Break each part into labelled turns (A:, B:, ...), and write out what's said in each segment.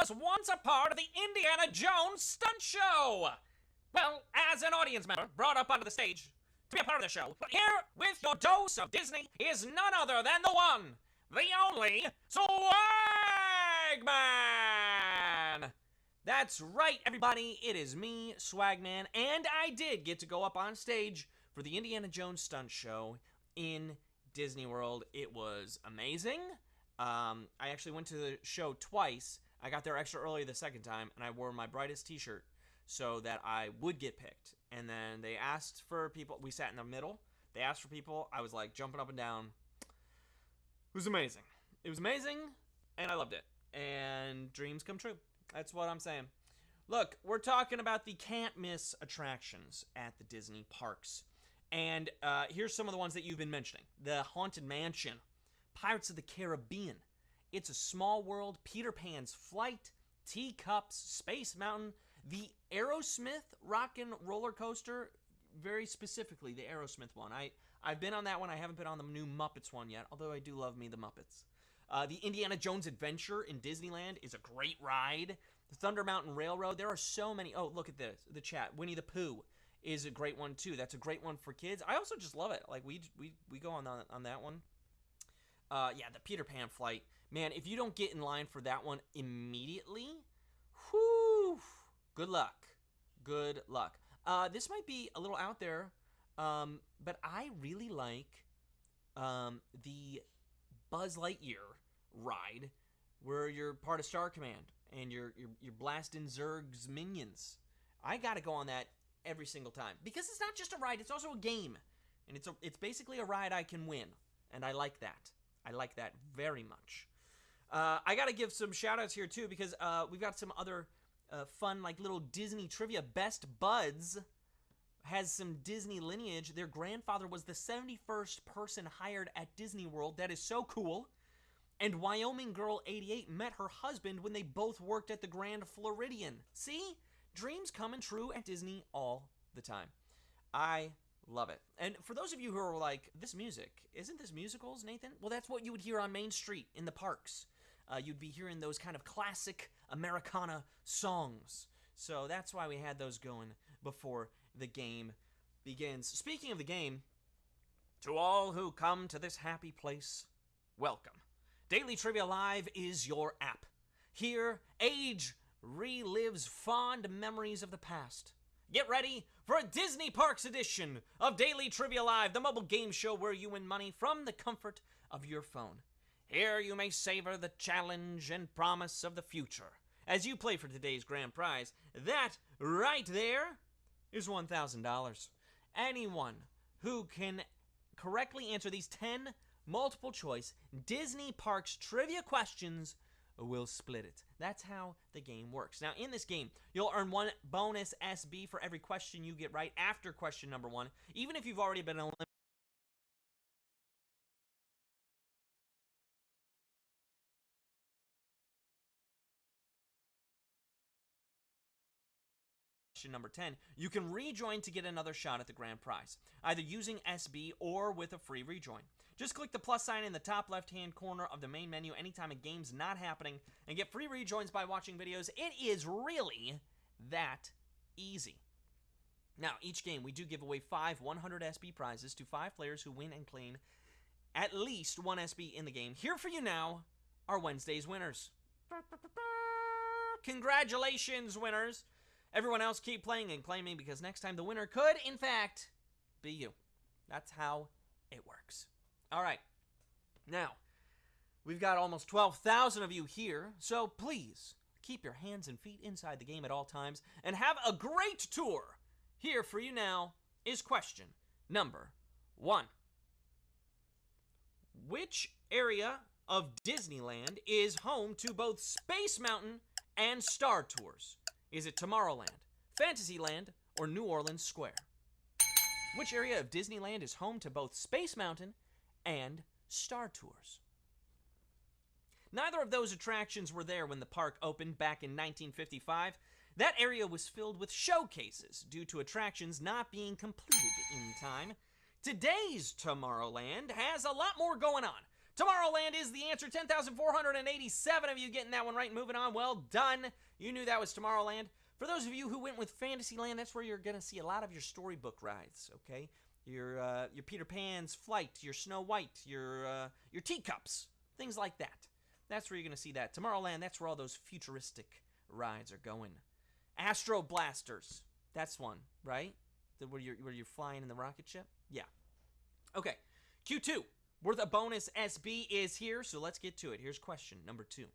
A: was once a part of the Indiana Jones stunt show. Well, as an audience member brought up onto the stage to be a part of the show, but here with your dose of Disney is none other than the one, the only Swagman. That's right, everybody. It is me, Swagman, and I did get to go up on stage for the Indiana Jones stunt show in Disney World. It was amazing. I actually went to the show twice. I got there extra early the second time, and I wore my brightest t-shirt so that I would get picked. And then they asked for people. We sat in the middle. They asked for people. I was like jumping up and down. It was amazing. It was amazing, and I loved it. And dreams come true. That's what I'm saying. Look, we're talking about the can't-miss attractions at the Disney parks. And here's some of the ones that you've been mentioning. The Haunted Mansion, Pirates of the Caribbean, It's a Small World, Peter Pan's Flight, Teacups, Space Mountain, the Aerosmith Rock and Roller Coaster, very specifically the Aerosmith one. I've been on that one. I haven't been on the new Muppets one yet, although I do love me the Muppets. The Indiana Jones Adventure in Disneyland is a great ride. The Thunder Mountain Railroad. There are so many. Oh, look at this. The chat. Winnie the Pooh is a great one, too. That's a great one for kids. I also just love it. Like, we go on that one. Yeah, the Peter Pan Flight. Man, if you don't get in line for that one immediately, whew, good luck. Good luck. This might be a little out there, but I really like the Buzz Lightyear ride where you're part of Star Command and you're blasting Zurg's minions. I gotta go on that every single time because it's not just a ride, it's also a game, and it's basically a ride I can win, and I like that. I like that very much. I gotta give some shout outs here too because we've got some other fun like little Disney trivia. Best Buds has some Disney lineage. Their grandfather was the 71st person hired at Disney World. That is so cool. And Wyoming Girl 88 met her husband when they both worked at the Grand Floridian. See? Dreams coming true at Disney all the time. I love it. And for those of you who are like, this music, isn't this musicals, Nathan? Well, that's what you would hear on Main Street in the parks. You'd be hearing those kind of classic Americana songs. So that's why we had those going before the game begins. Speaking of the game, to all who come to this happy place, welcome. Daily Trivia Live is your app. Here, age relives fond memories of the past. Get ready for a Disney Parks edition of Daily Trivia Live, the mobile game show where you win money from the comfort of your phone. Here you may savor the challenge and promise of the future as you play for today's grand prize. That right there is $1,000. Anyone who can correctly answer these 10 multiple choice Disney Parks trivia questions will split it. That's how the game works. Now, in this game, you'll earn 1 bonus SB for every question you get right after question number 1, even if you've already been eliminated. Number 10, you can rejoin to get another shot at the grand prize, either using SB or with a free rejoin. Just click the plus sign in the top left-hand corner of the main menu anytime a game's not happening and get free rejoins by watching videos. It is really that easy. Now, each game, we do give away 5 100 SB prizes to 5 players who win and claim at least 1 SB in the game. Here for you now are Wednesday's winners. Congratulations, winners! Everyone else keep playing and claiming because next time the winner could, in fact, be you. That's how it works. All right. Now, we've got almost 12,000 of you here, so please keep your hands and feet inside the game at all times and have a great tour. Here for you now is question number 1. Which area of Disneyland is home to both Space Mountain and Star Tours? Is it Tomorrowland, Fantasyland, or New Orleans Square? Which area of Disneyland is home to both Space Mountain and Star Tours? Neither of those attractions were there when the park opened back in 1955. That area was filled with showcases due to attractions not being completed in time. Today's Tomorrowland has a lot more going on. Tomorrowland is the answer. 10,487 of you getting that one right. Moving on. Well done. You knew that was Tomorrowland. For those of you who went with Fantasyland, that's where you're going to see a lot of your storybook rides, okay? Your Peter Pan's Flight, your Snow White, your Teacups, things like that. That's where you're going to see that. Tomorrowland, that's where all those futuristic rides are going. Astro Blasters, that's one, right? Where you're flying in the rocket ship? Yeah. Okay, Q2, worth a bonus SB is here, so let's get to it. Here's question number 2.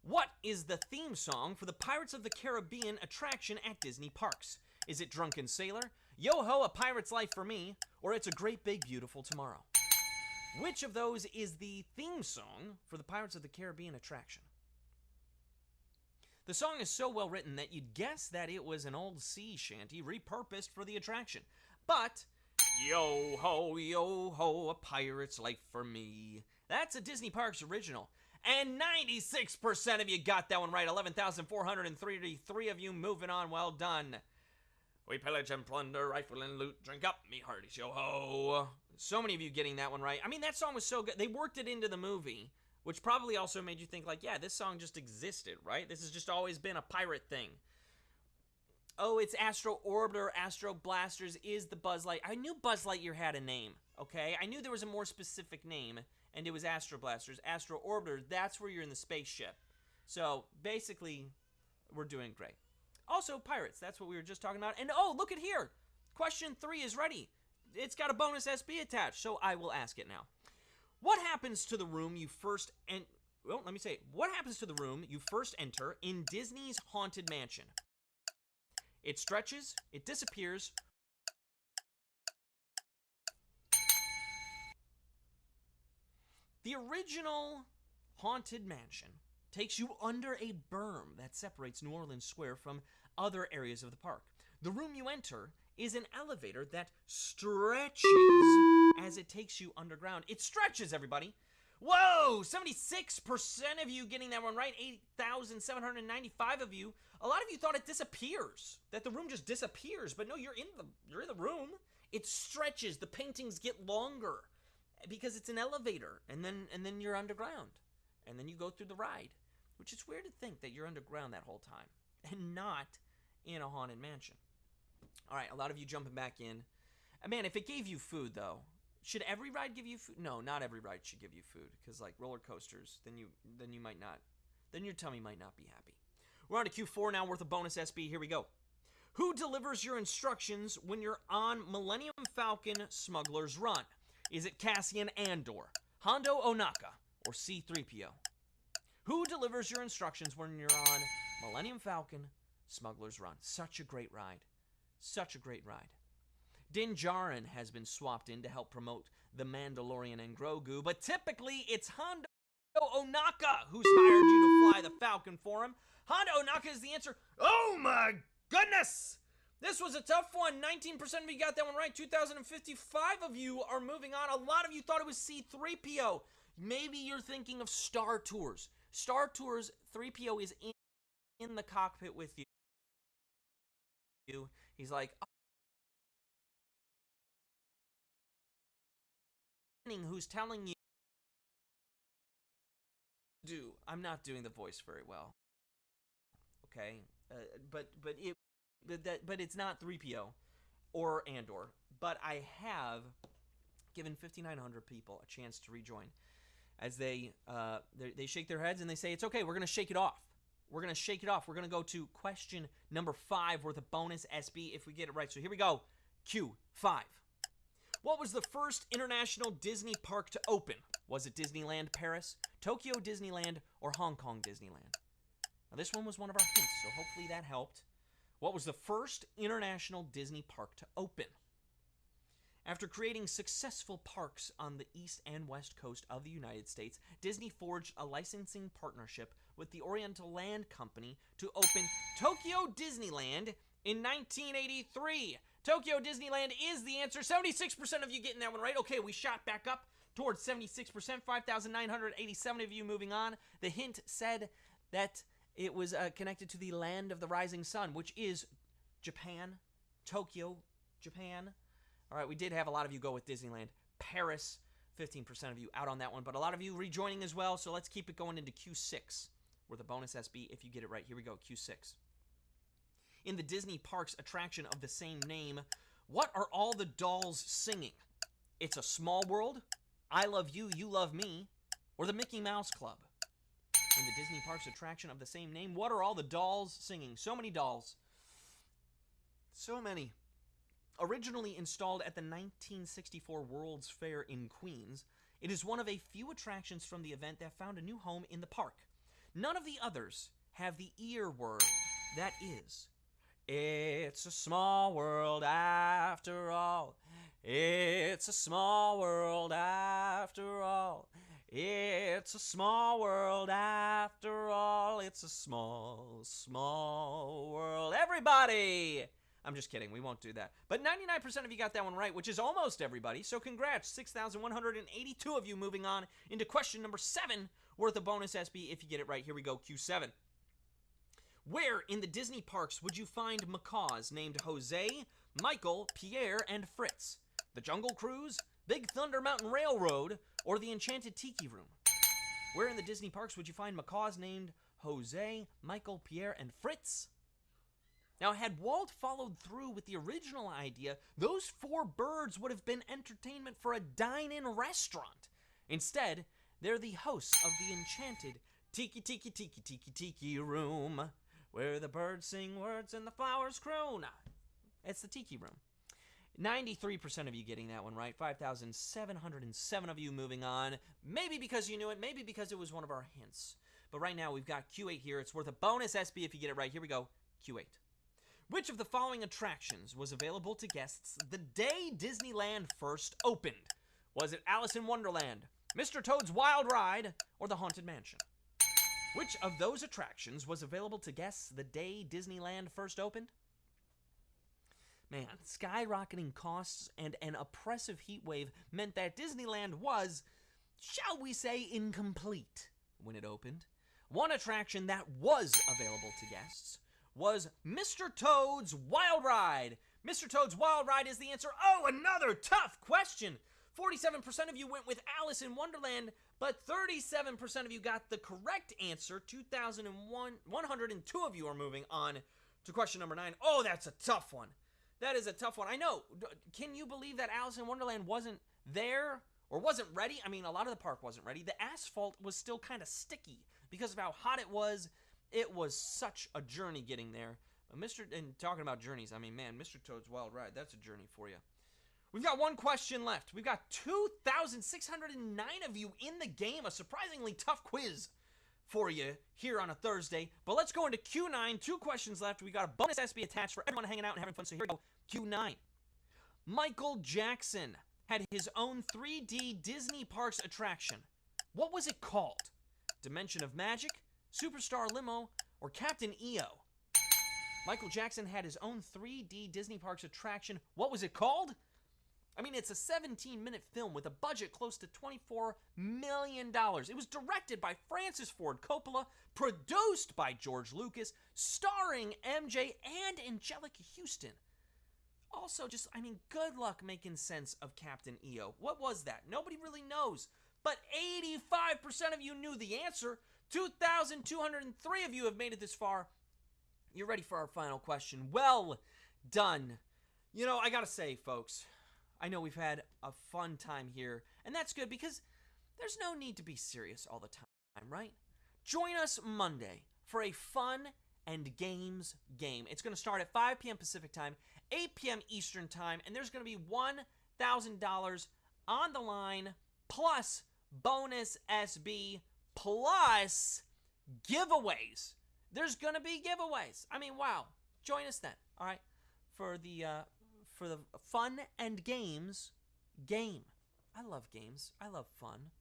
A: What is the theme song for the Pirates of the Caribbean attraction at Disney parks? Is it Drunken Sailor, Yo-Ho, A Pirate's Life for Me, or It's a Great Big Beautiful Tomorrow? Which of those is the theme song for the Pirates of the Caribbean attraction? The song is so well written that you'd guess that it was an old sea shanty repurposed for the attraction. But, yo-ho, yo-ho, a pirate's life for me. That's a Disney Parks original. And 96% of you got that one right. 11,433 of you moving on. Well done. We pillage and plunder, rifle and loot, drink up, me hearties, yo-ho. So many of you getting that one right. I mean, that song was so good. They worked it into the movie, which probably also made you think, like, yeah, this song just existed, right? This has just always been a pirate thing. Oh, it's Astro Orbiter, Astro Blasters is the Buzz Light. I knew Buzz Lightyear had a name, okay? I knew there was a more specific name, and it was Astro Blasters. Astro Orbiter, that's where you're in the spaceship. So, basically, we're doing great. Also, pirates, that's what we were just talking about. And, oh, look at here. Question 3 is ready. It's got a bonus SB attached, so I will ask it now. What happens to the room you first what happens to the room you first enter in Disney's Haunted Mansion? It stretches, it disappears. The original Haunted Mansion takes you under a berm that separates New Orleans Square from other areas of the park. The room you enter is an elevator that stretches as it takes you underground. It stretches, everybody. Whoa, 76% of you getting that one right. 8,795 of you. A lot of you thought it disappears, that the room just disappears, but no, you're in the room. It stretches. The paintings get longer because it's an elevator, and then you're underground, and then you go through the ride, which is weird to think that you're underground that whole time and not in a haunted mansion. All right, a lot of you jumping back in. Man, if it gave you food, though, should every ride give you food? No, not every ride should give you food, because like roller coasters, then you might not, then your tummy might not be happy. We're on to Q4 now, worth a bonus SB. Here we go. Who delivers your instructions when you're on Millennium Falcon Smuggler's Run? Is it Cassian Andor, Hondo Ohnaka, or C-3PO? Who delivers your instructions when you're on Millennium Falcon Smuggler's Run? Such a great ride. Such a great ride. Din Djarin has been swapped in to help promote The Mandalorian and Grogu, but typically it's Hondo Ohnaka who's hired you to fly the Falcon for him. Hondo Ohnaka is the answer. Oh my goodness! This was a tough one. 19% of you got that one right. 2,055 of you are moving on. A lot of you thought it was C-3PO. Maybe you're thinking of Star Tours. Star Tours, 3PO is in the cockpit with you. He's like, who's telling you I'm not doing the voice very well, okay, but it's not 3PO or Andor, but I have given 5,900 people a chance to rejoin as they shake their heads and they say, it's okay, we're gonna shake it off. We're going to shake it off. We're going to go to question number 5 worth a bonus SB if we get it right. So here we go. Q5. What was the first international Disney park to open? Was it Disneyland Paris, Tokyo Disneyland, or Hong Kong Disneyland? Now this one was one of our hints, so hopefully that helped. What was the first international Disney park to open? After creating successful parks on the east and west coast of the United States, Disney forged a licensing partnership with the Oriental Land Company to open Tokyo Disneyland in 1983. Tokyo Disneyland is the answer. 76% of you getting that one right. Okay, we shot back up towards 76%. 5,987 of you moving on. The hint said that it was connected to the land of the rising sun, which is Japan, Tokyo, Japan. All right, we did have a lot of you go with Disneyland. Paris, 15% of you out on that one, but a lot of you rejoining as well, so let's keep it going into Q6, where the bonus SB, if you get it right. Here we go, Q6. In the Disney Parks attraction of the same name, what are all the dolls singing? It's a Small World, I Love You, You Love Me, or the Mickey Mouse Club? In the Disney Parks attraction of the same name, what are all the dolls singing? So many dolls. So many. Originally installed at the 1964 World's Fair in Queens, it is one of a few attractions from the event that found a new home in the park. None of the others have the ear word that is, it's a small world after all. It's a small world after all. It's a small world after all. It's a small, small world. Everybody! I'm just kidding. We won't do that. But 99% of you got that one right, which is almost everybody. So congrats. 6,182 of you moving on into question number 7, worth a bonus SB if you get it right. Here we go, Q7. Where in the Disney parks would you find macaws named Jose, Michael, Pierre, and Fritz? The Jungle Cruise, Big Thunder Mountain Railroad, or the Enchanted Tiki Room? Where in the Disney parks would you find macaws named Jose, Michael, Pierre, and Fritz? Now, had Walt followed through with the original idea, those 4 birds would have been entertainment for a dine-in restaurant. Instead, they're the hosts of the enchanted Tiki Tiki Tiki Tiki Tiki Room, where the birds sing words and the flowers croon. It's the Tiki Room. 93% of you getting that one right. 5,707 of you moving on. Maybe because you knew it, maybe because it was one of our hints. But right now, we've got Q8 here. It's worth a bonus SB if you get it right. Here we go, Q8. Which of the following attractions was available to guests the day Disneyland first opened? Was it Alice in Wonderland, Mr. Toad's Wild Ride, or the Haunted Mansion? Which of those attractions was available to guests the day Disneyland first opened? Man, skyrocketing costs and an oppressive heat wave meant that Disneyland was, shall we say, incomplete when it opened. One attraction that was available to guests was Mr. Toad's Wild Ride. Mr. Toad's Wild Ride is the answer. Oh, another tough question. 47% of you went with Alice in Wonderland, but 37% of you got the correct answer. 102 of you are moving on to question number 9. Oh, that's a tough one. That is a tough one. I know. Can you believe that Alice in Wonderland wasn't there or wasn't ready? I mean, a lot of the park wasn't ready. The asphalt was still kind of sticky because of how hot it was. It was such a journey getting there. And talking about journeys, I mean, man, Mr. Toad's Wild Ride, that's a journey for you. We've got one question left. We've got 2,609 of you in the game. A surprisingly tough quiz for you here on a Thursday. But let's go into Q9. 2 questions left. We got a bonus SB attached for everyone hanging out and having fun. So here we go. Q9. Michael Jackson had his own 3D Disney Parks attraction. What was it called? Dimension of Magic, Superstar Limo, or Captain EO? Michael Jackson had his own 3D Disney Parks attraction. What was it called? I mean, it's a 17-minute film with a budget close to $24 million. It was directed by Francis Ford Coppola, produced by George Lucas, starring MJ and Angelica Houston. Also, just, I mean, good luck making sense of Captain EO. What was that? Nobody really knows. But 85% of you knew the answer. 2,203 of you have made it this far. You're ready for our final question. Well done. You know, I gotta say, folks, I know we've had a fun time here, and that's good because there's no need to be serious all the time, right? Join us Monday for a fun and games game. It's going to start at 5 p.m. Pacific time, 8 p.m. Eastern time, and there's going to be $1,000 on the line, plus bonus SB, plus giveaways. There's going to be giveaways. I mean, wow. Join us then, all right, for the fun and games game. I love games. I love fun.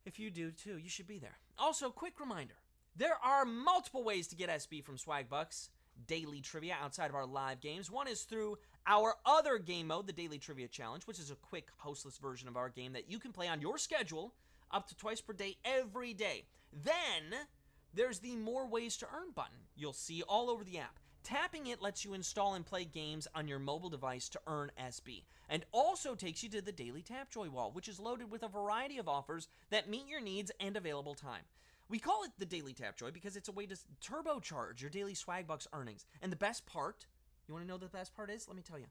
A: If you do too, you should be there. Also, quick reminder, there are multiple ways to get SB from Swagbucks Daily Trivia outside of our live games. One is through our other game mode, the Daily Trivia Challenge, which is a quick, hostless version of our game that you can play on your schedule up to twice per day, every day. Then, there's the More Ways to Earn button you'll see all over the app. Tapping it lets you install and play games on your mobile device to earn SB, and also takes you to the daily Tapjoy wall, which is loaded with a variety of offers that meet your needs and available time. We call it the Daily Tapjoy because it's a way to turbocharge your daily Swagbucks earnings. And the best part, you want to know what the best part is? Let me tell you.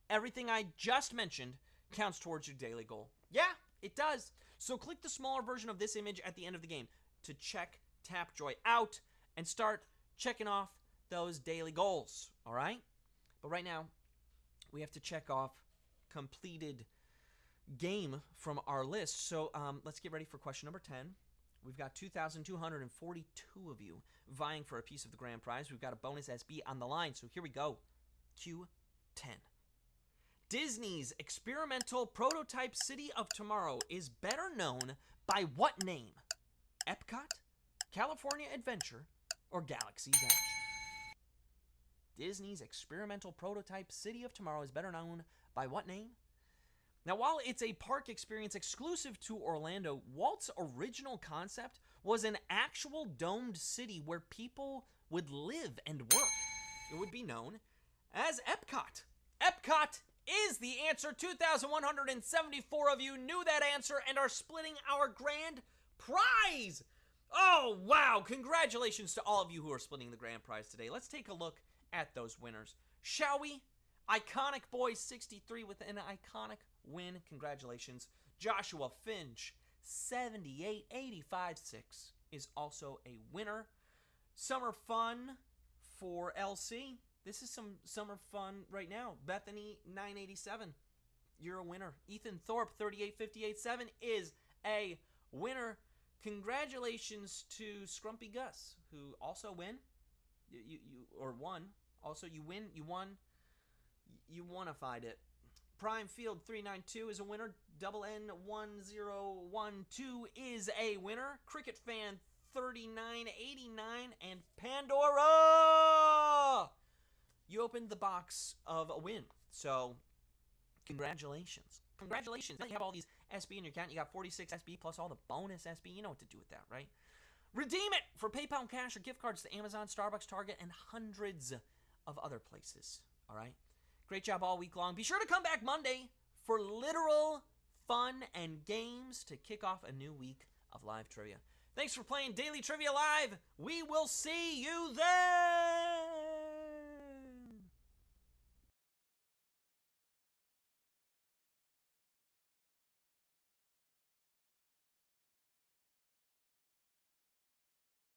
A: Everything I just mentioned counts towards your daily goal. Yeah, it does. So click the smaller version of this image at the end of the game to check Tapjoy out and start checking off those daily goals, all right? But right now, we have to check off completed game from our list. So let's get ready for question number 10. We've got 2,242 of you vying for a piece of the grand prize. We've got a bonus SB on the line, so here we go. Q10. Disney's experimental prototype city of tomorrow is better known by what name? Epcot, California Adventure, or Galaxy's Edge? Disney's experimental prototype city of tomorrow is better known by what name? Now, while it's a park experience exclusive to Orlando, Walt's original concept was an actual domed city where people would live and work. It would be known as Epcot. Epcot is the answer. 2,174 of you knew that answer and are splitting our grand prize. Oh, wow. Congratulations to all of you who are splitting the grand prize today. Let's take a look at those winners, shall we? Iconic Boy 63 with an iconic win. Congratulations. Joshua Finch 7885-6 is also a winner. Summer fun for LC. This is some summer fun right now. Bethany 987, you're a winner. Ethan Thorpe 38587 is a winner. Congratulations to Scrumpy Gus, who also won. Also, you win. You won. You wonified it. Prime Field 392 is a winner. Double N1012 is a winner. Cricket Fan 3989 and Pandora, you opened the box of a win. So, congratulations. Congratulations. Now you have all these SB in your account. You got 46 SB plus all the bonus SB. You know what to do with that, right? Redeem it for PayPal cash or gift cards to Amazon, Starbucks, Target, and hundreds of other places. All right? Great job all week long. Be sure to come back Monday for literal fun and games to kick off a new week of live trivia. Thanks for playing Daily Trivia Live. We will see you then.